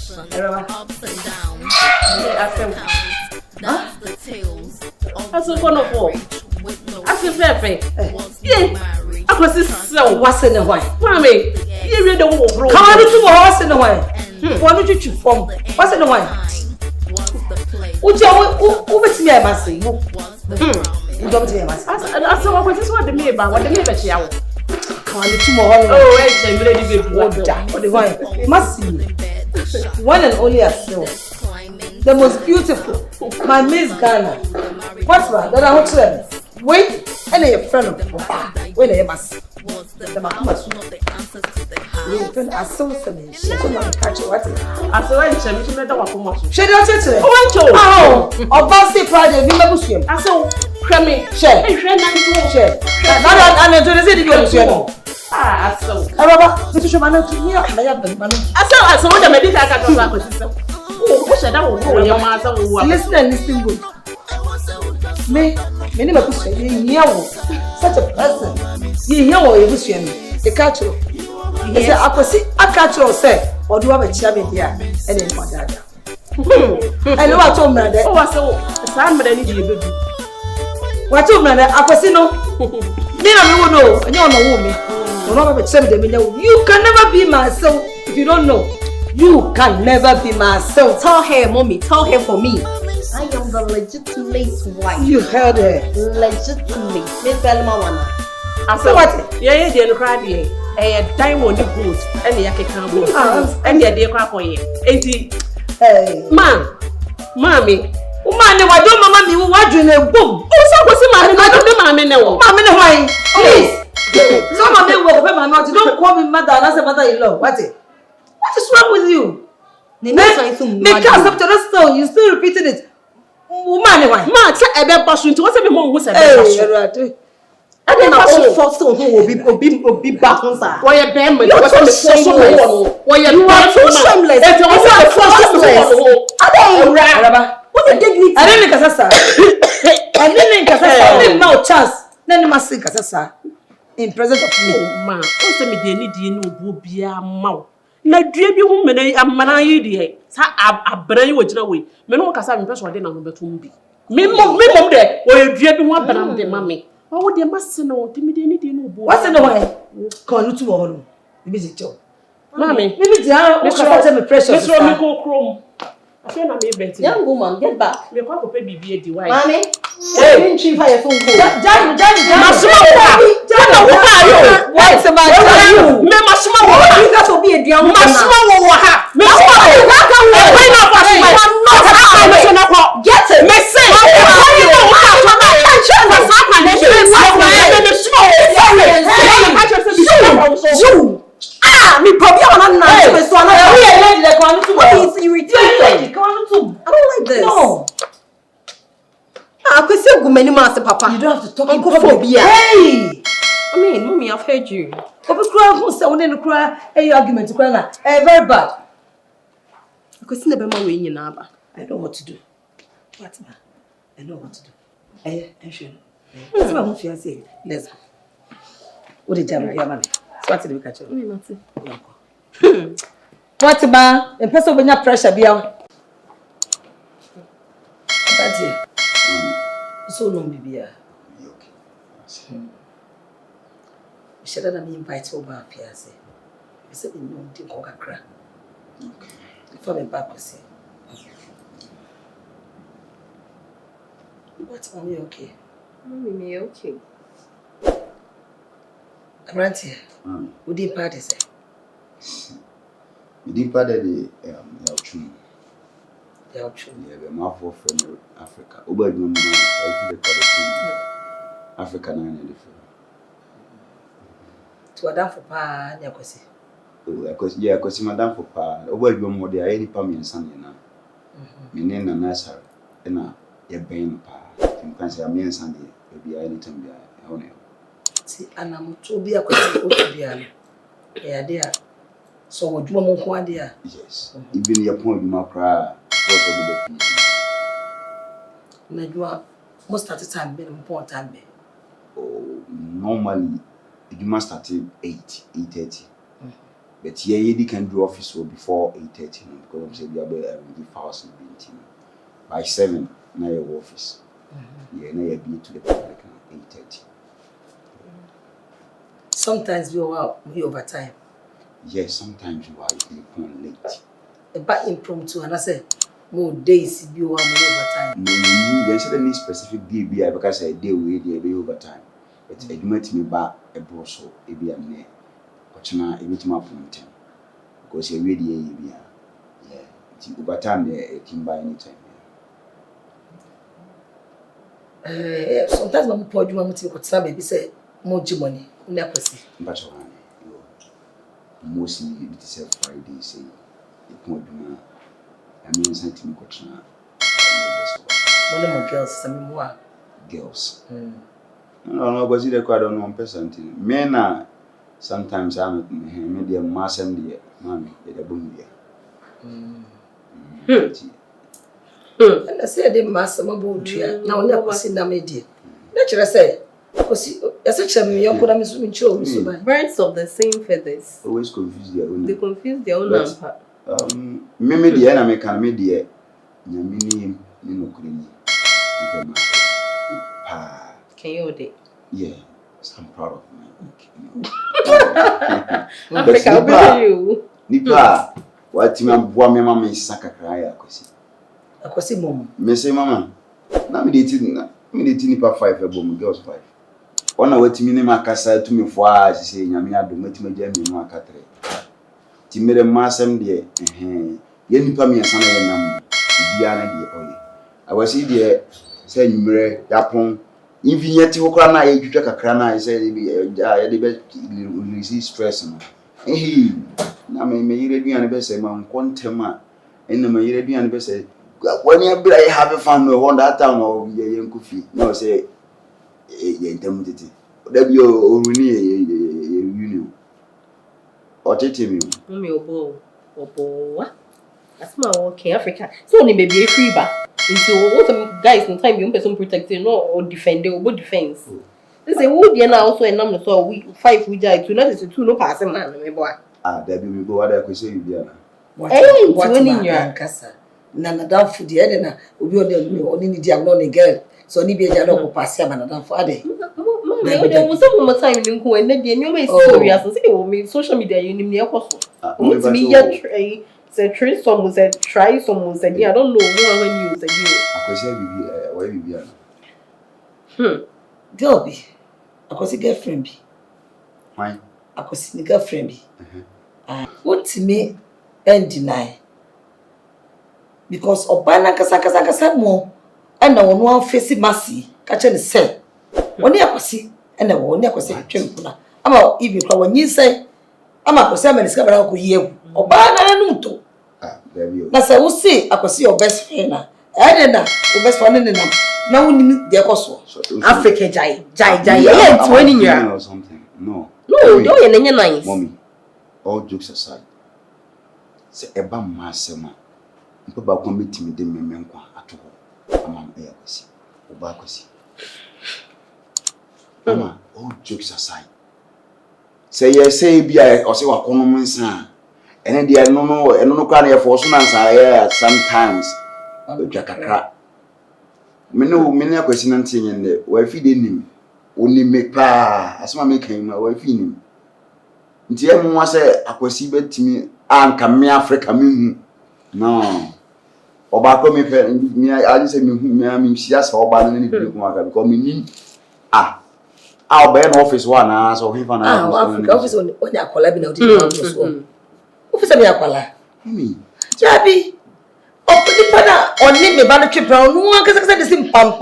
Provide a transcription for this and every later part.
Ups and downs. That's the tales. That's what one of all. I feel fair. Yeah. I was so what's in the way? Mommy, you read the whole room. Come on, to what's in the way? What did you from? What's in the way? What's your I must say? You don't say, I saw what this was the neighbor, what the neighbor she out. Come on, tomorrow. Oh, I'm ready to go. The wine must see one and only a soul. The most beautiful, my Miss Ghana. What's that? Then I want to wait, and a friend of when I must. The Mahamas not the answers to the heart. I saw some shit on catch what I saw in Chemistry. She don't say to oh, or Bossy Friday, we never swim. I saw Crummy, share, share. And I don't say you. I saw. However, this is a man to me. I saw the medical catastrophe. Listen and listen good. Me never push you. Such a person. You hear what you push me. The catcher. He said, I could see a catcher say, or do you have a champion here? And then for that. I know what told me that. Oh, I saw somebody need you. What told me that I could see no. Me, I don't know. And you don't know me. You can never be myself if you don't know. You can never be myself. Tell her, mommy. Tell her for me. I am the legitimate wife. You heard her. Legitimate. Miss Belma one. I said what? Yeah, the crowd here. A diamond good and the Yakan good. And the dear crap for you. Hey, man, mommy. Woman, why don't mamma be watching a boom? Oh, so was him. I don't know, mammy. No, mammy, why? Please. Some of them will open my mouth. Don't call me mother and as a mother-in-law. What is wrong with you? Make us up to the stone. You still repeating it. Woman, why? Man, say a bad passion to what's a mom who's a bad. I don't know what stone will be back on that. Why a bam? You are so shameless. Why you are so shameless. It's a shameless. What the dignity? I didn't Casasa. I didn't Casasa. I didn't know chance. Then you must sing Casasa in presence of me. Man, what's the media need you know be a mouth? Na dua bi hu mena amana yi de sa abran yi wajina we me no kasa me peso de na no betum bi me mom de o ye dua bi hu abran de mame o wo de mase no de me de ni de no bo wase no why kan lutu wo no bi je cho mame me bi dia o kasa me precious me me ko krom afi na me bent young woman get back me kwa ko pe bibi e di why mame hey nchi fa ye phone ko jani masuma wo ha what's about you me masuma wo ha you got to be a dian masuma wo ha me masuma wo ha ka wo why not get it me say you know what to my attention na sa pa ne you me probably on na so na we are the kwanu to what is irritating kwanu to I don't like this no I say gumeni ma papa you don't have to talk in public hey I mean mommy I've heard you obi kura who say we no kura any argument kura na very bad I could see the bema we nyina aba I know what to do what ma I know what to do sure that's what I'm feeling say let's go what the jam ya man so what did we catch you me mate what ma in person when you pressure bia that's it so long bibia okay should I invite over Piazza? You said you don't think Coca-Cola. Okay. Before me back say. What's mommy okay? Mommy me okay. Auntie, we did party say. We did party the Yachum. Yachum. Yeah, the mouth of Africa. Over the moment, I feel the Africa 9 and the to Adam for pa nyakosi. Because yeah, because madam for pa. Over the moment, there any permanent son na. Me name na Nasar. Na ye ben pa. You can say me Sunday. Be anytime be on. See, anamuto bi akwati otu bia no. There. So what you want to do? Yes. Even your point, my cry. Najua most of the time be important time. Oh, normally you must start at 8:30. But here you can do office so before 8:30 because I'm saying we are give house in by 7 now your office. Yeah, now you be to the public at 8:30. Sometimes we overtime. Yes, sometimes you are late. But impromptu, and I say more days be overtime. No, you said any specific day be because I day we be overtime. But it might me back a broso, it be a near. But now it will my point. Because you're ready, yeah. Overtime there, it can buy anytime. Sometimes I'm poor, you want to go baby say more money. But mostly it is a Friday, say, it won't do. I mean, something got one of my girls, some more girls. No, because it's quite on 1%. Men are sometimes I'm maybe a mass and the mammy, a boom there. And I said, the master, my boat here. Now, never seen them, dear. Naturally, say, because as a chairman, you could have been chosen. Birds of the same feathers. Always confuse their own. They confuse their own number. Maybe the enemy can make the Yamini, Can you do? Yeah, I'm proud of my Africa, I'll be you. Nipa, what you want me, mamma is Sakakaya. I could see mom. Me say, Mamma, now me dating Nipa 5 a boom, girls 5. On a way to me, my casa to me for us, say, Yamia do met me, Jamie, no catre. Timid massam dear, Yenipa me a son of a Diana dear. I was here, saying, Mire, Yapon. If you yet to cry, you took a crana, I said, you see stress. Hey, now may ready and best say, Mam, Quantema, and the may ready and best say, when you have a fun on that town or young coffee, no say, indemnity. That be your union. Or take me. Or bow. That's my work in Africa. So only maybe a free bar. Into what some guys in time you person protecting or defend or defense. They say, oh, dear, now also a number so we 5 we die to not is 2 no passing man, my boy. There be go what I could say, Diana. What in your casa? Nana down for the Edna, we only need the girl. So, Nibia Jano pass him and down for a day. There was some more time in who and then the new way story social media you near hustle. What's me yet tray? Said try some was said try some was said, yeah, I don't know when you said you. I could say, where you be. Girlby, I could see girlfriend. Why? I could see the girlfriend. What to me and deny? Because Obana Casacasa more, and no one facing Massy, catching the cell. When you see, and the one you say, Trimpuna. I'm out if you call when you say, I'm a person discover how could you, Obana and Nuto. That's I will say, I could see your best friend. I didn't know, best friend in them. Now we need their cost. Africa, Jai, 20 years or something. No, don't you nice. Mommy, all jokes aside, say a bam massima. Papa commit me the memenqua at all. Among airquasi, Obaquasi. Mama, all jokes aside. Say, yes, say, be I or say what common son. And then there no cranny for sometimes. Jackacra. Many question and thing in the wife feeding him. Only make pa as my make him my wife in him. Until I say, I could see bet to me, and come me Africa. No. Obako me I just say me she just for ban any because me I'll be an office one so he found office on your collab now. Officer me akwala. Me. Jabi. Opuni pana oni me ba no twepra no one kasa the same pam.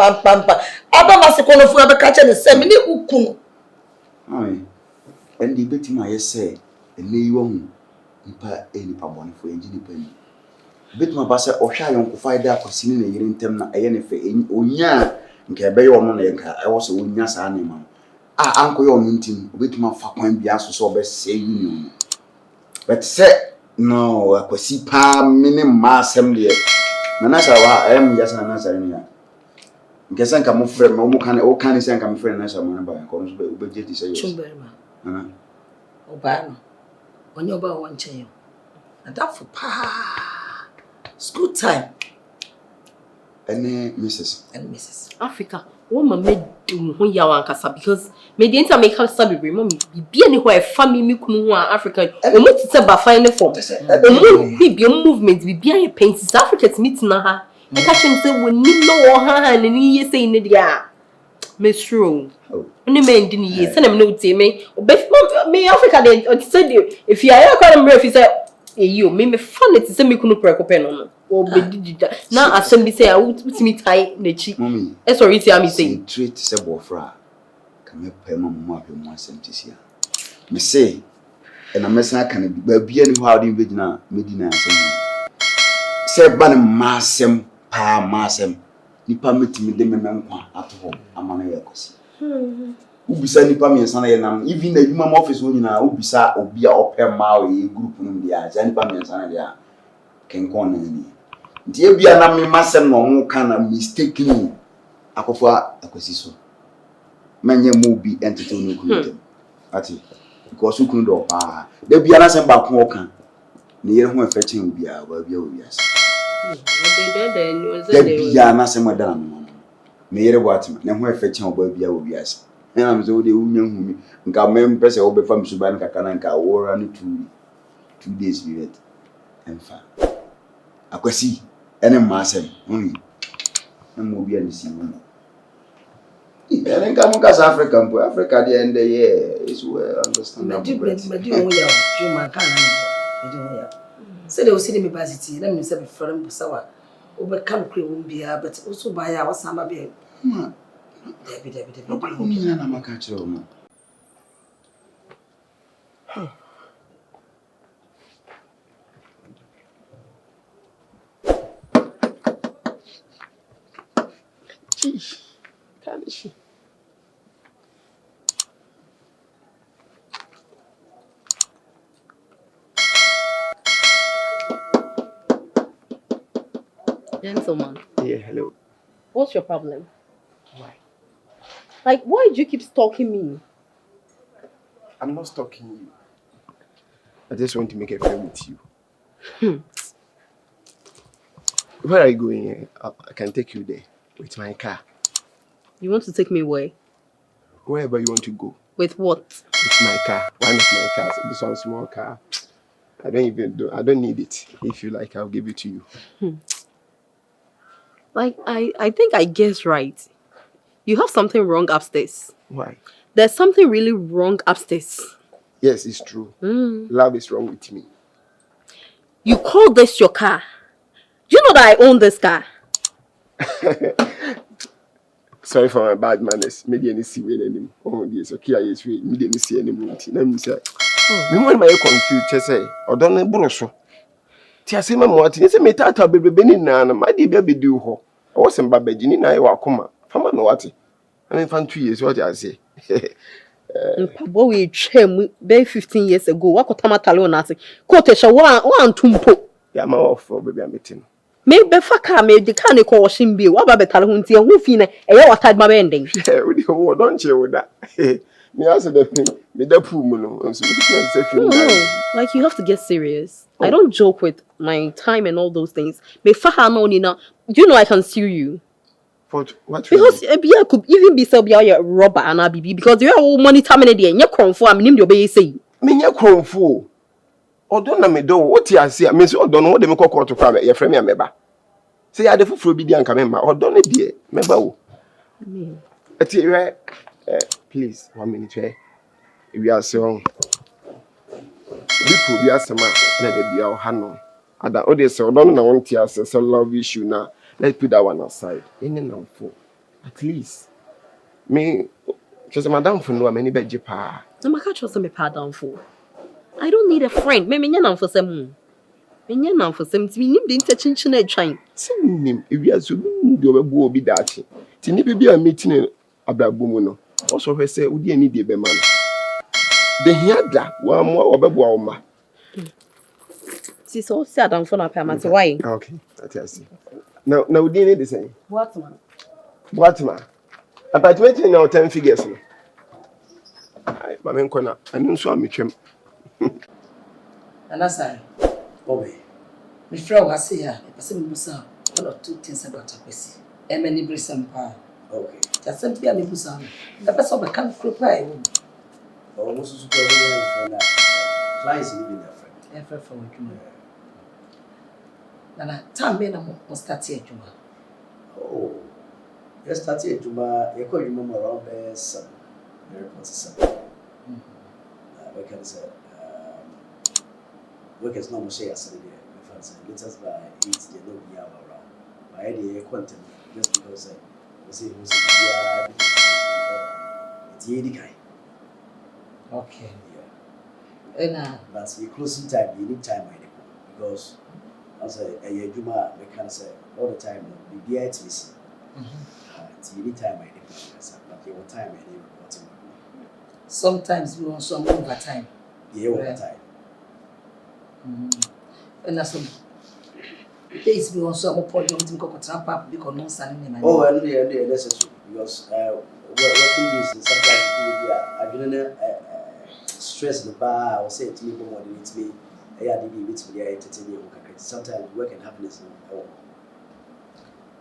Aba masikono fu abe kacha ne se me ne ukunu. Ai. And the beti ma yese ene yiwo hu. Nipa enipa bone fo enji nipa ni. Beti ma ba se ohwa yonko faida akwasi ne yire ntem na eye ne fe onya nke ebe yo no na nka e wo se onya sa ne ma. Anko yo no ntim obeti ma fa kwan bia so so obe se union. But say no, I could see palm minimum assembly. Nanasa, I am just an answer in here. Guess I come friend, all kind of come friend, as a man by a comes budget is a Chumberma. Obano. on your bar one chain. And that for school time. Any Mrs. And Mrs. Africa, woman made do who yawan kasa because me the enter make us sabi mommy be anywhere family kunu Africa. Omo ti se ba fine form. Omo be movement be a paint South Africa to meet na ha. E ka chem say we ni no ha na ni ye say ni dia. Me true. Oni me ndi ni ye say na me no tie me. Me Africa dey say if you are call me if you say you me fun it say me kunu prekope no. Now as somebody say I would me tie the cheek. Mommy. Sorry to me say. Treat se bofra. Can me pay my mama be more sentis me say and I messna can be any how the Medina say ban masem pa masem nipa metimi de memekwa ato ho amana yakosi ubisa nipa me nsa na ye nam even na adwuma office ho nyina ubisa obi a opɛ ma o ye group no dia ja nipa me nsa na dia kenkon na ni ntie bia na me masem no ho kana mistakenly akofo akosi so manye mo bi entity no group ati because who couldn't do there be an answer back walk near who fetching be a yes. There be an answer, madam. Near what man, who fetching or be a yes. And I'm so the union who got members over from Subanka Kananka or only 2 days we wait. And fine. I could see any massem only and will be any scene. And come across African, Africa the end of the year is well understandable. So they will see the university, let me say before them sour over country won't be here, but also by our summer beer. Debbie. I'm a catcher. Geez, can't she? Gentleman. Yeah, hello. What's your problem? Why? Like, why do you keep stalking me? I'm not stalking you. I just want to make a friend with you. Where are you going? I can take you there with my car. You want to take me where? Wherever you want to go. With what? With my car. One of my cars. This one small car. I don't need it. If you like, I'll give it to you. Like, I think I guessed right. You have something wrong upstairs. Why? There's something really wrong upstairs. Yes, it's true. Love is wrong with me. You call this your car? You know that I own this car. Sorry for my bad manners. Maybe any see when any. Oh yes, okay, yes, we didn't see any movie. Let me say. Me when my confused, just say, or don't know broso. Tia say my what? You say me tata baby ni na my di baby do ho. I wasn't babeji ni na e wa koma. Fama me what? I mean, fan 2 years. What I say? Boy, we came 15 years ago. What could Tamatalo nasi? Quotation one tumpo. Yeah, my off for baby meeting. Maybe Faka made the canny call Shimbi. What about Talhunti and Wufina? And you what my ending? Yeah, with the don't you with that? Me answer the thing. Me the pool mono. Like you have to get serious. I don't joke with my time and all those things. Me Faha no Nina. You know I can sue you. For what? Because I could even be so be a robber and a BB because you have all money terminated and you're conform. I'm named your baby say. Me you're conform. Or don't me do what you say. I mean, so don't know what they make call to come. Your friend, me ba. Say I the full be and come or don't it dear. Me ba. Please 1 minute. We are so. People be ask ma na dey be our handle. Ada o dey say don't na want to say love issue now. Let's put that one aside. Any now for at least me just madam for no many beje pa. No ma catch us me pa down for. I don't need a friend. Me nya for some. Me nya for some. Me nim dey interchange na twan. Nim if you so do obebu obi dachi. Ti ni bi a meeting abrabo mu no. Also we say odi ani dey be man. The hiada one more obebu ma. See so sit down for na pay ma why? Okay, that I see. Now we didn't the same. What man? What man? Apartment now 10 figures no. Ai, ma men kona. Anu so ametwem. And that's all. Bobby. My friend was here. I said, Musa, one or two things about Akwesi. Many brings some power. Okay. Just simply a Musa. The person of can't prepare. Almost super friend. Clients living their friend. Ever for what you know. And I tell me, I must start here, Juma. Oh. Yes, that's it. Juma, you call your mom around there, son. Very important. We can say, workers normally say a Sunday. Let us buy 8 the no be around. My idea quantum just because we say who's it's the guy. Okay. Yeah. And That's the closing time, you need time because as a Juma, we can say all the time, the BITC. You need time, but you want time and you reporting. sometimes we want some overtime. Yeah, overtime. And that's some days we want some podium to go trap up because no standing in. Oh, and they're necessary because working days sometimes I don't stress the bar or say to me more than it's me. Sometimes work and happiness.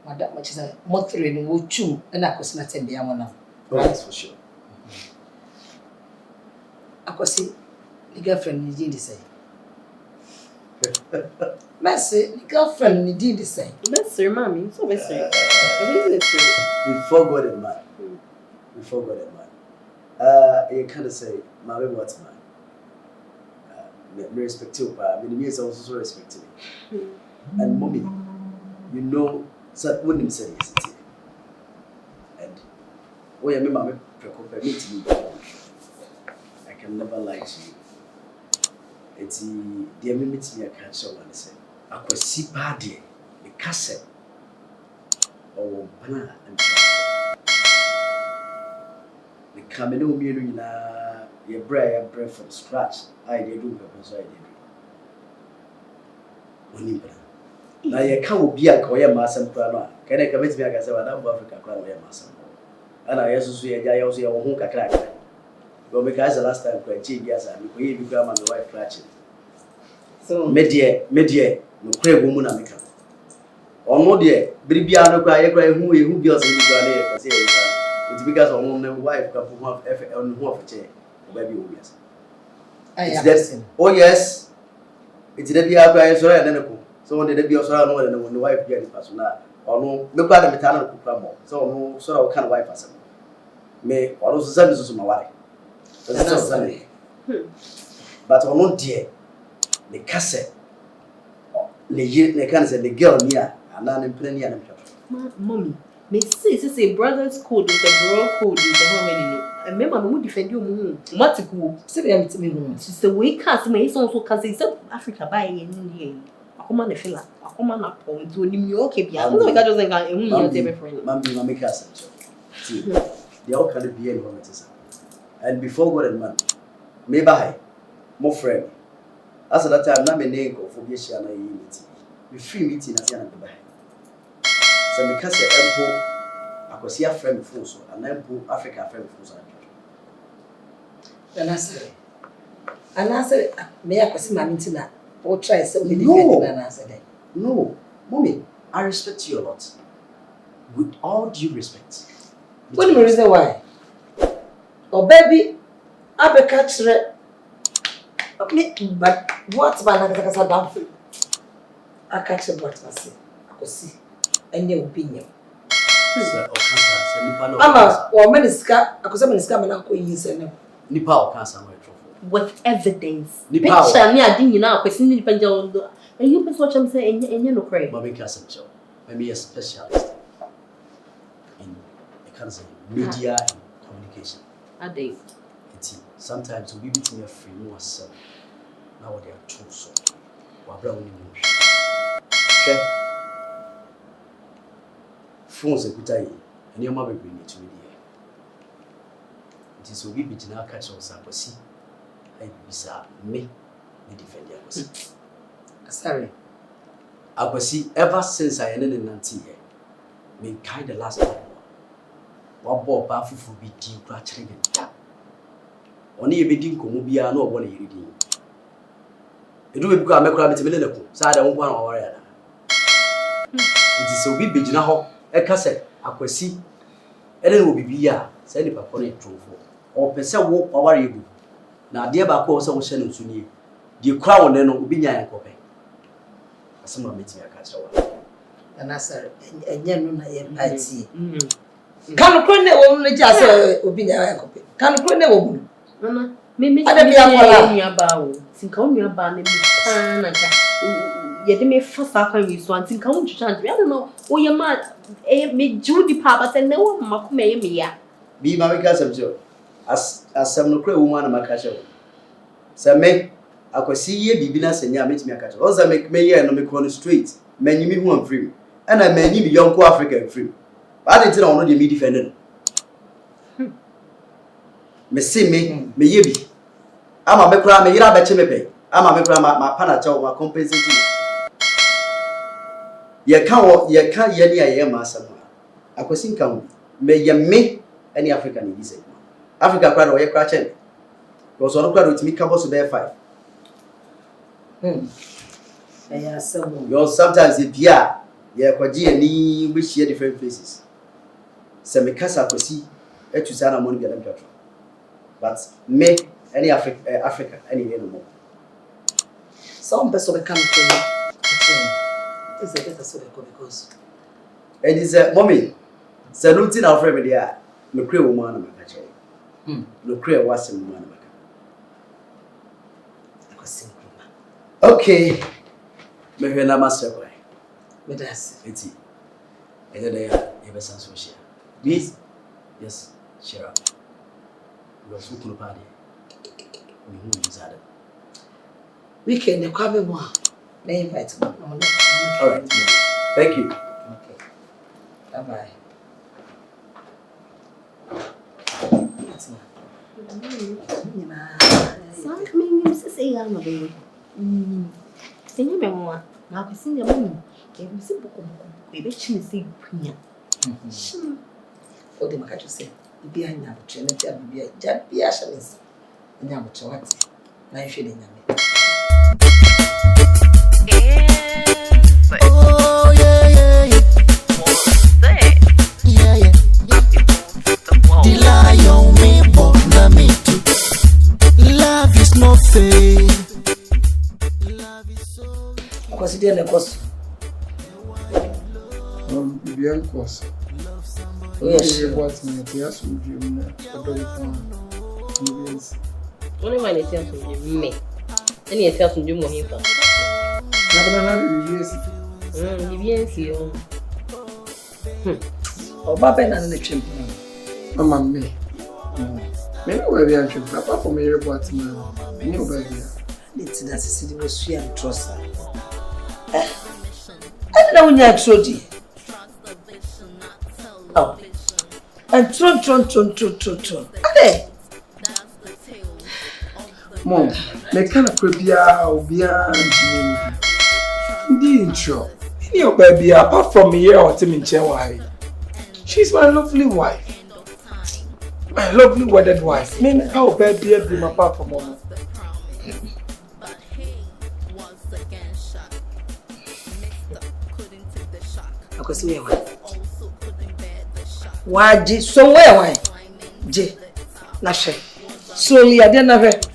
Madam, which is a motor in Wuchu, and I was not in the Amana. That's for sure. I could see the girlfriend did the same. Mercy, the girlfriend did the same. Mercy, mommy. So mercy. Before God and man. Before God and man. You kind of say, Mommy, what's man? Me respect you, but I mean, me is also so respecting me. And mommy, you know, so wouldn't say yes. And oh, yeah, me, mommy, meet me. I can never lie to you. It's the meet me. I can't show one. Say, I could see bad the cassette or banana and the camino meaning your bread from scratch. I did do purpose. I did. Now you can't be a Koya Massam Prana. Can I commit me? I can say, I don't Africa crown Massam. And I also see a also a home crack. But because the last time I cheated, yes, we become my wife clutching. So, Media, no cray woman, I make or no, dear, Bribiano cry, who girls in the say it's because of my wife come from half on half a chair, baby. Yes. It's that. Oh, yes. It's the Bia cry, so I don't know. So when the Bia saw no one, when the wife get personal, or no, look at the maternal cook, so no sort of kind of wife as may or those services to my wife. That's Sunday. But on no dear, the cassette, the can say the girl near, and then in plenty and mommy, me say brother's code is the bro code is the how many. I remember who defend you. What to go? Say me. She said we can't me so cause it's Africa by in here. I come on the fella. I come on up on to New York. I don't know if I just think I'm your friend. Mammy, make us see. They all can be any moment. And before God and man, maybe I, more friend. As at that time, na me name for phobia na unity. We free meeting as yan by. So because the empo, I could see a friend before so, and empo Africa friend before so. And I said, may I see my meeting now? Or try so many defending and answer that. No, mommy, I respect you a lot. With all due respect. What do you reason why? Oh, baby, I be catch it. But what's my name? I catch it, what I say. I could see. And your opinion. Mama, or Meniska, I could say Meniska, and I could use it. Nipa or cancer, With evidence. Picture me, I didn't know. Question independent. And you watch them say, and you know, cray. Mommy cancer, maybe a specialist in the cancer, media and communication. I think. Sometimes we beat me a free more self. Now they are too so. We're brown. Phones a good eye, and your mother bring it to me. It is we beat in our catch on Saposi. I be me defend you. Sorry. I was see ever since I ended in Nancy. Me kind the last one. What ball baffle for be deep cratching it. Only a bidding comubia no one reading. Edu be because amekura metemele ne ko. Sa da wonko na waware ada. Nti se obi begina ho e ka se akwasi ene no bibi a se ni papa no trofo. O pese wo waware egu. Na ade ba ko se wo hye no suni. Die kura wo ne no obi nya yankope. Asema metimi aka chewa. And answer enye no na ye party. Kan ko ne wo no ja se obi nya yankope. Kan ko ne wo bu. Nana, me Ada bi akola. Nuaba o. Tinka nuaba ne mi pan na ka. Ye de me fasa kan yi so antinka wo twitwa. I don't know. O ye ma me judi pa ba se ne wo ma ko me ye me ya. Bi ma we ka samjo. Asem no kura wo mu na maka chewa. Se me akwasi ye bibi na senya metimi aka chewa. Onza me ye no me ko no straight. Manyimi hu am free. And I many young African free. But I didn't know the me defendant. Me see me yebi. I'm a mekra me yira beche me pay. I'm a mekra my panacha or compensating. Ye can't ye ni a yama somewhere. I could think me ye me any African in this. Africa crowd or ye cratching. Was on a crowd with me cabos to bear 5. You sometimes if ya kwaji any which share different places. Some casa see et to sana money get them. But me any Africa any more. Some person come to it's a better so because and is a mommy saluting our friend there no create woman and my no create was a woman. Okay. Me na master boy. Me das. Eti. Ede there you be sans share. Please. Yes, share up. You are so cool party. We who is that? Weekend the kwabe mo. Na invite me. All right. Thank you. Okay. Bye bye. Some coming say ya no be. Senye me mo na ko singa mo. E bi se boko e be chine se punya. O de makacho se. Ibi anya bo tre na tia bibia. Ja bia shamis. Anya bo tre wati. Na hwe de nyame. Oh yeah, yeah, yeah. Yeah, yeah. The lion me born me too. Love is not fair. Love is so. Consider the cost. Bien course. Yes. What me yes we do na odo yes. Only when it tells me. Any it tells me mo hinfa. Na na yes. Ni bien si o. Oba be na na twem. Mama me. Me no we be antwe. Apart from me report man. Me no be there. Let's that see the sweet and trust. I don't know when oh. And tron. Hey. Mom, me kind of crabia or beyond the intro. Your baby, apart from me here or Tim in Chewai. She's my lovely wife. My lovely wedded wife. Me, how baby be apart from mama. Because we are why J somewhere why J na she slowly I didn't have it.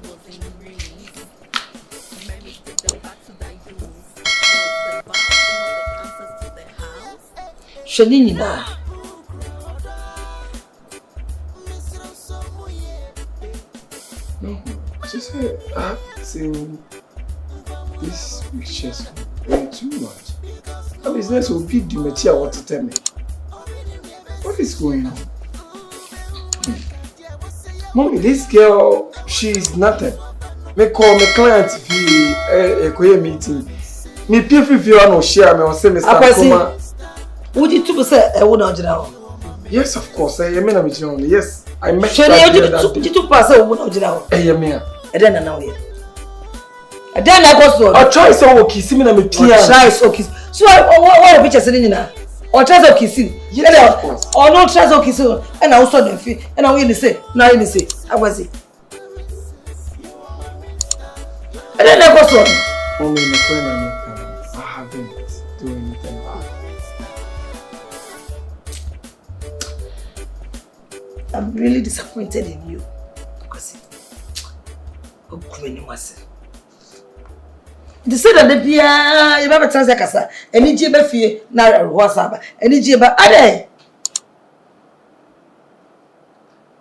Shanini na No, she said I've seen this pictures way too much. Her business will feed the material what to tell me. What is going on? Mommy, this girl, she is nothing. Me call my client if he a meeting. Me pay if you no share me or say Mr. Nkrumaah. Would you to say I would not know? Yes, of course. I mean I'm only. Yes, I met Shani you to pass I would not know. I am here. I don't know here. I don't know so. I try so kissing me na me tia. Try so kiss. So what picture sitting na? Or try so kissing. Yes, of course. Or not try so kissing. And I also the feel. And I will say. Now you say. I was it. I don't know so. Only my friend and I haven't do anything bad. I'm really disappointed in you. Because they said that the Pia, you never tell Zakasa, any jibber fear, Nara Wasaba, any jibber, Ade.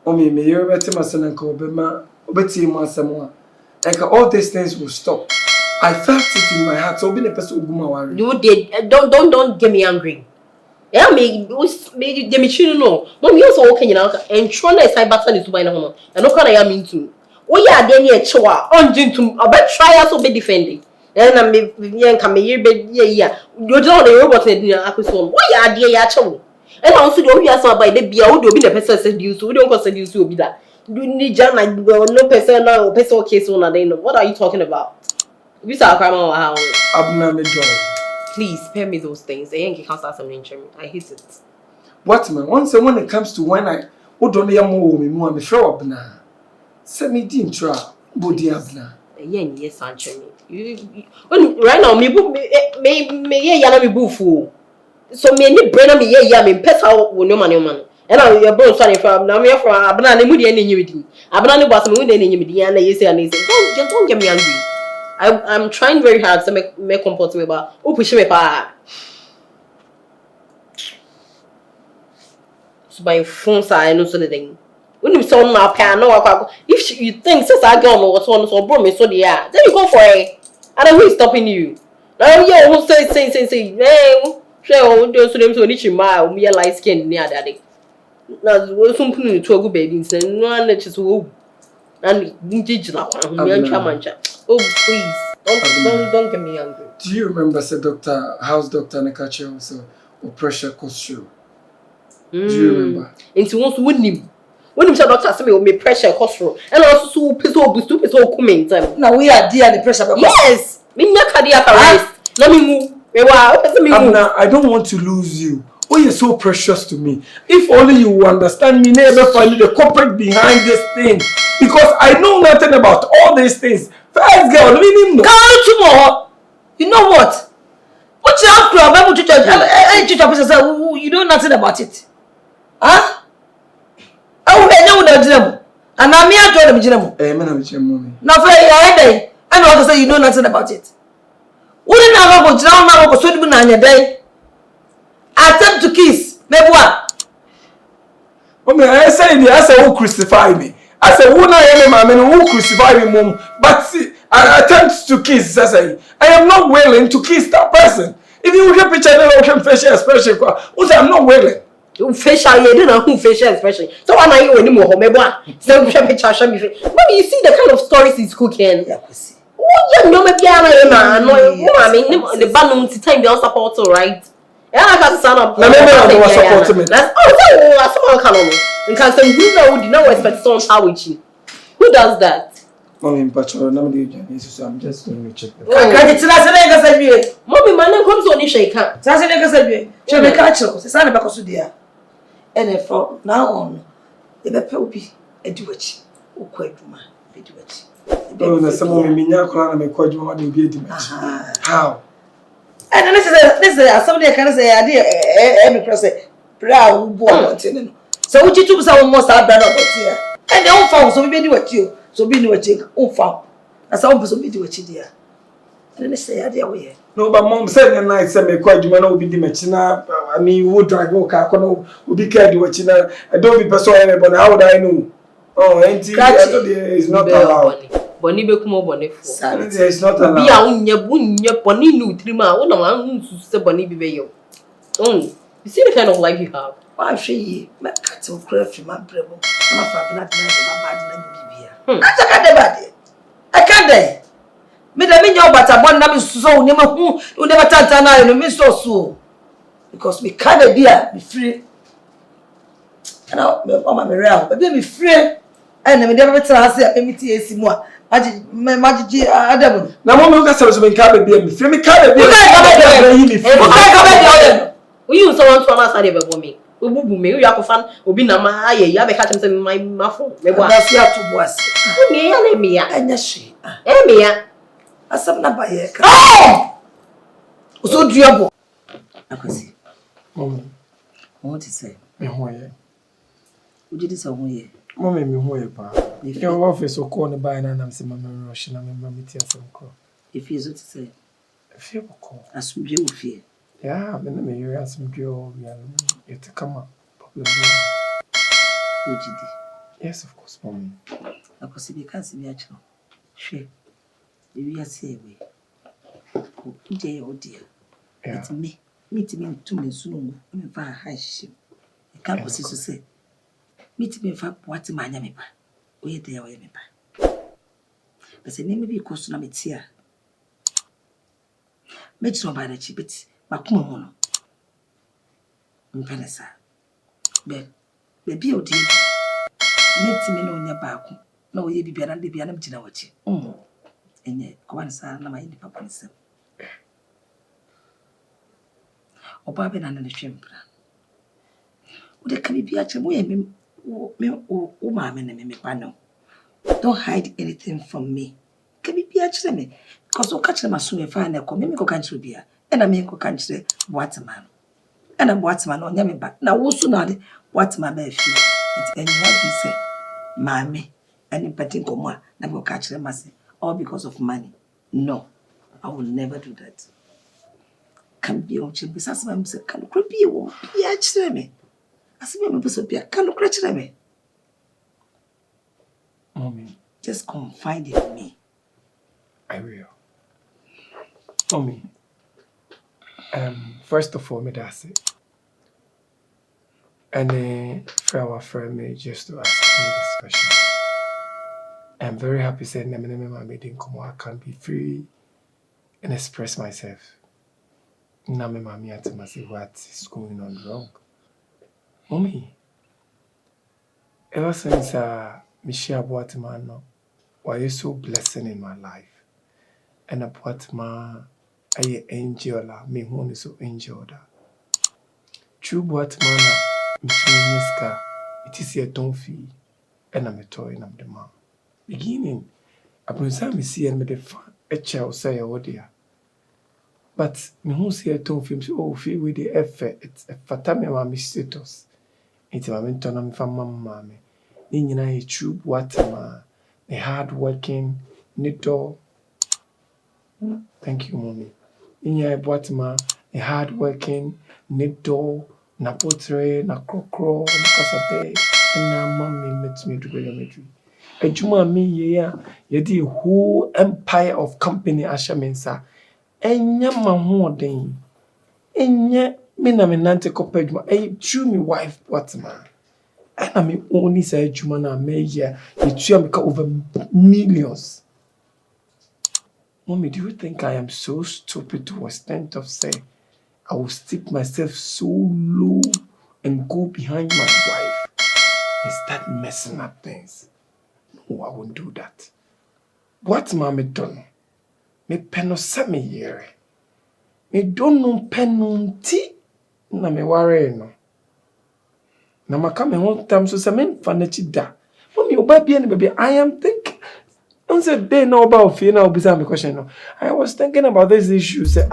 Omi, may you better my son and call Bema, Betty, my someone. Like all these things will stop. I felt it in my heart, so being a person who you did. Don't get me angry. Yeah, me the machine no. Mom, you also okay, you know, and trying to say battle is to buy no. And no can I am into. Oh yeah, then you chewa on to about try us to be defending. And I may can me year be yeah. You don't know what in acquisition. Why are dear ya chew? And also the only answer by the beer would be the person said you so we don't consider you to be that. You need John like no person now person case on a day. What are you talking about? We saw grandma how Abna dog. please spare me those things. I ain't can't start something in I hate it. What man? Once when it comes to when I don't hear more me more, I'm sure Abna. Send me dim tra, body Abna. Yes, answer me. Right now, me yana me bufu. So me ni brain me ya me pesa wo no man. And I your bro sorry from now me from Abna ne mu de enyi wedi. Abna ne boss me mu de enyi wedi and you say and say don't get me angry. I'm trying very hard to make comport me but who push me pa. So my phone say no so the thing. When you saw my pan no if you think since I go on what's on so bro me so there then you go for it. And who is stopping you? Now you who say hey share do so them so ni chima me light skin near daddy. Now we some put to a good baby say no na just wo and DJ na kwa me antwa mancha. Oh please don't get me angry. Do you remember say house doctor Nekache also or pressure cause you? Do you remember? Into once wouldn't when you say doctor say me pressure cause and also so boost so comment time. Now we are dear the pressure. Yes, me na cardiac arrest. Let me move. I don't want to lose you. Oh, you're so precious to me. If only you understand me, never find the culprit behind this thing. Because I know nothing about all these things. First girl, let me know. Tomorrow. You know what? What you have to Bible teacher? Any teacher person say you know nothing about it. Huh? I will know them. And I'm here to them jinamo. Now for your day, I know how to say you know nothing about it. Wouldn't have go down now go so na day. Attempt to kiss. Maybe what? I say who crucify me. I say who na who crucify me mom. But see, I attempt to kiss. I am not willing to kiss that person. If you look at picture, I can facial expression. I'm not willing. Facial, you don't know who facial expression. So why are you anymore? Maybe so picture show me. But you see the kind of stories he's cooking. Yeah, oh yeah, no maybe I mean the band time they all support right. Yeah, I got to stand up. No, support me. That's someone can on. And can say who did not expect someone how with you. Who does that? Mommy, I'm just going to check. Mommy, my name comes on Ishaka. Shall we catch us? It's not about Sudia. And from now on, the Beppe be a duet. Oh, quite woman, be duet. Oh, someone in Minyakran and quite more than be how? And this is somebody can say, I did every person proud boy. So, would you do some more sad than here? And the old found so we do what you so be no take old found. As some person be do what you dear. And they say, I dear way. No, but mom said the night said me quite you will be the machina. I mean, would drive no car, will be carried watching. I don't be persuaded, but how would I know? Oh, ain't it's not allowed. Bonnie Bekumo Bonnie. It's not allowed. Be a unya Bonnie new trima. What am I to Bonnie Bibeyo? Oh, you see the kind of life you have. Why she my cat will craft my bravo. My father not my bad. I can't day. Me the mean your but I want them so never who never tantana and me so. Because we can't be free. And I'm around, but be free. And me never tell us that me TAC more. Magic Adam. Now, one look at us when Cabby be free. Me can't be. We use someone from outside of a woman. We will be you have a fan, will be Nama, you have a cat in my muffle. Maybe I see how to was. Me, and she. Emia. Asam na ba ye ka. Oh! So duabo. Akwasi. Mommy. What to say? Me ho ye. Would you say ho ye? Mommy me ho ye pa. Your office so call the buy na am say mama rush na me meeting asem ko. If you so to say. Fear ko. Asumdwe wo fie. Yeah, me hear asumdwe o we it come up problem. Ojidi. Yes, of course, mommy. Akwasi be kan se bi a kiro. Hwe. Ewi ase ewe. Uje o dia. It's me. Meet me to me soon. Me fa ha shim. E kan ko so say. Meet me fa what manya me pa. Oye dia oye me pa. But say me bi ko so na me tia. Me tro ba na chi bit. Makuma mo no. Mpana sa. Be bi o dia. Meet me no nya ba ko. Na oye bibia na de bia na mjina wachi. Enye kwa sa na mai ni papa ni sem. Oba be na na hwempra. Wo de kan bia che mo ye me o ma me na me pa no. Don't hide anything from me. Can bia che me because o ka che maso me fa na ko me ko kan che bia. E na me ko kan che boatman. E na boatman no nya me ba. Na wo su na de boatman ba fi. And what you say? Mami, any petting come na go catch them as all because of money. No, I will never do that. Can be on chimney, as my say, can creepy you, be actually me. As me, can look at me. Mommy, just confide in me. I will. Mommy, first of all, me that's it. And then for our friend me just to ask me this question. I'm very happy saying that my meeting come I can be free and express myself. Now my mommy had to say what is going on wrong. Mommy, ever since Michelle Boatman no, why you so blessing in my life? And a Boatman I angel me who is so angel that. True Boatman it is a don't fee and I'm a toy and I'm the man. Beginning, I present me see and me the a child say oh dear. But me who see a don't feel oh feel with the effort it's a fatame my status. It's my mentor and from mamma me. Nina a true Boatman, a hard working knittor. Thank you, mommy. Nina a Boatman, a hard working knittor. Na potre, na krokro, na kasate, na mommy met me to geometry. A juma me ye the whole empire of company ashamensa. Enya mahodin. Enya me na me nante kopejuma. True me wife Boatman. I me only say juma na me ye. You me over millions. Mommy, do you think I am so stupid to extent of say I will stick myself so low and go behind my wife and start messing up things? No, I won't do that. What mommy done? Me peno sa me yere. Me don't know penunti na me worry no. Na maka me one time so sa men fanachi da. Mommy oba bi any baby I am thinking. On said day now about fear now be some question no. I was thinking about this issue say